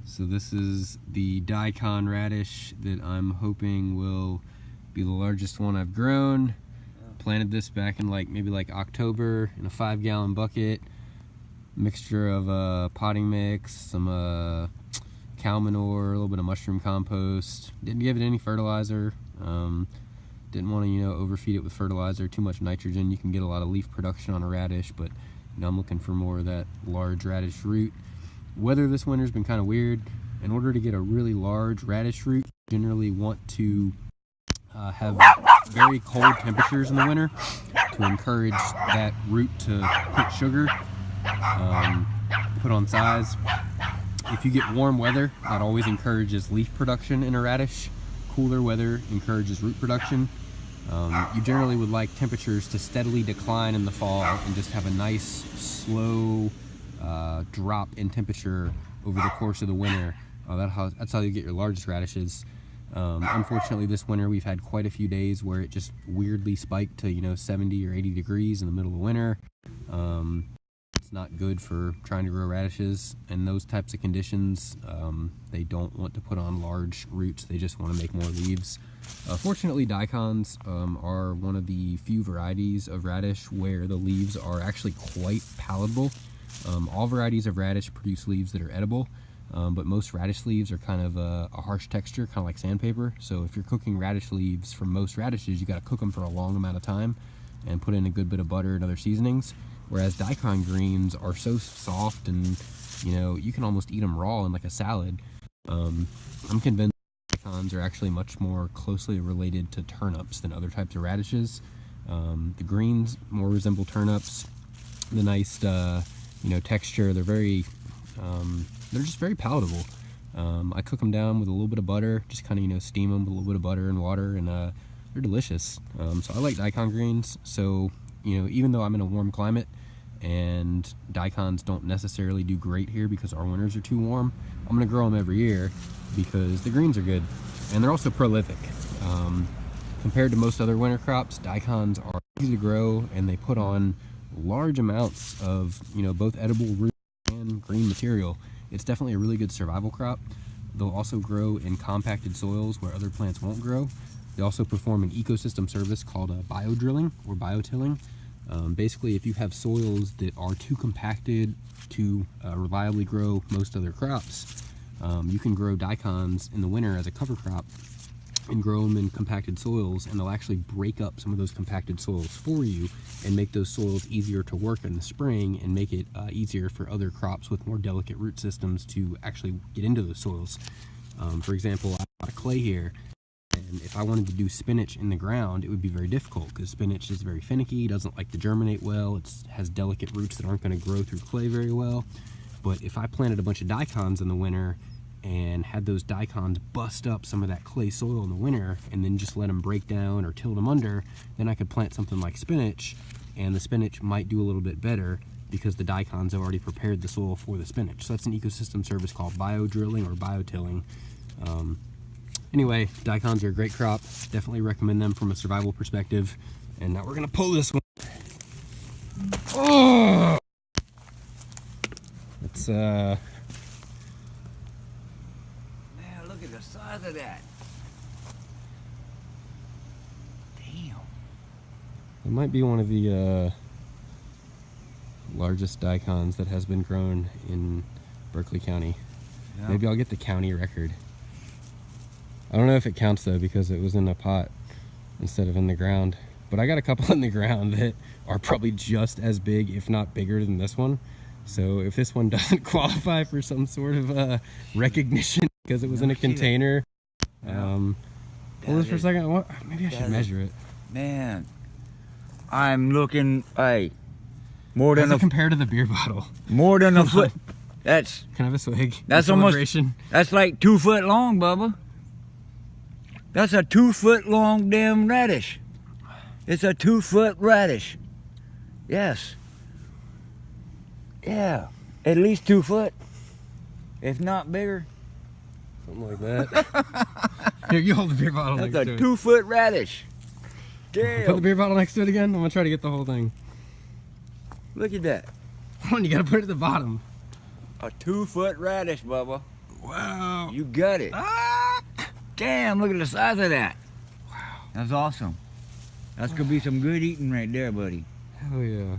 So this is the Daikon radish that I'm hoping will be the largest one I've grown. Planted this back in maybe October in a 5-gallon bucket. Mixture of potting mix, some cow manure, a little bit of mushroom compost. Didn't give it any fertilizer. Didn't want to overfeed it with fertilizer, too much nitrogen. You can get a lot of leaf production on a radish, but I'm looking for more of that large radish root. Weather this winter's been kind of weird. In order to get a really large radish root, you generally want to have very cold temperatures in the winter to encourage that root to put sugar, put on size. If you get warm weather, that always encourages leaf production in a radish. Cooler weather encourages root production. You generally would like temperatures to steadily decline in the fall and just have a nice slow drop in temperature over the course of the winter. That's how you get your largest radishes. Unfortunately, this winter we've had quite a few days where it just weirdly spiked to 70 or 80 degrees in the middle of winter. It's not good for trying to grow radishes in those types of conditions. They don't want to put on large roots, they just want to make more leaves. Fortunately, daikons are one of the few varieties of radish where the leaves are actually quite palatable. All varieties of radish produce leaves that are edible, but most radish leaves are kind of a harsh texture, kind of like sandpaper. So if you're cooking radish leaves from most radishes, you got to cook them for a long amount of time and put in a good bit of butter and other seasonings. Whereas daikon greens are so soft and you can almost eat them raw in like a salad. I'm convinced daikons are actually much more closely related to turnips than other types of radishes. The greens more resemble turnips. The nice texture, they're just very palatable. I cook them down with a little bit of butter, just kind of steam them with a little bit of butter and water, and they're delicious. So I like daikon greens. So even though I'm in a warm climate and daikons don't necessarily do great here because our winters are too warm, I'm gonna grow them every year because the greens are good and they're also prolific. Compared to most other winter crops, daikons are easy to grow and they put on large amounts of both edible root and green material. It's definitely a really good survival crop. They'll also grow in compacted soils where other plants won't grow. They also perform an ecosystem service called biodrilling or biotilling. Basically, if you have soils that are too compacted to reliably grow most other crops, you can grow daikons in the winter as a cover crop and grow them in compacted soils, and they'll actually break up some of those compacted soils for you and make those soils easier to work in the spring and make it easier for other crops with more delicate root systems to actually get into those soils. For example, I've got clay here, and if I wanted to do spinach in the ground, it would be very difficult because spinach is very finicky, doesn't like to germinate well, it has delicate roots that aren't going to grow through clay very well. But if I planted a bunch of daikons in the winter and had those daikons bust up some of that clay soil in the winter and then just let them break down or till them under, then I could plant something like spinach, and the spinach might do a little bit better because the daikons have already prepared the soil for the spinach. So that's an ecosystem service called biodrilling or biotilling. Anyway, daikons are a great crop. Definitely recommend them from a survival perspective. And now we're gonna pull this one. Oh! It's Man, look at the size of that. Damn. It might be one of the largest daikons that has been grown in Berkeley County. Yeah. Maybe I'll get the county record. I don't know if it counts though because it was in a pot instead of in the ground. But I got a couple in the ground that are probably just as big, if not bigger than this one. So if this one doesn't qualify for some sort of recognition because it was in a container, hold this for a second. Maybe I should measure it. Man, I'm looking, more than a... compared to the beer bottle? More than a foot. That's... Can I have a swig? That's almost... That's like 2 foot long, Bubba. That's a 2 foot long damn radish. It's a 2 foot radish. Yes. Yeah. At least 2 foot. If not bigger. Something like that. Here, you hold the beer bottle next to it. That's a 2 foot radish. Damn. Put the beer bottle next to it again. I'm gonna try to get the whole thing. Look at that. Hold on, you gotta put it at the bottom. A 2 foot radish, Bubba. Wow. You got it. Ah! Damn, look at the size of that. Wow. That's awesome. That's gonna be some good eating right there, buddy. Hell yeah.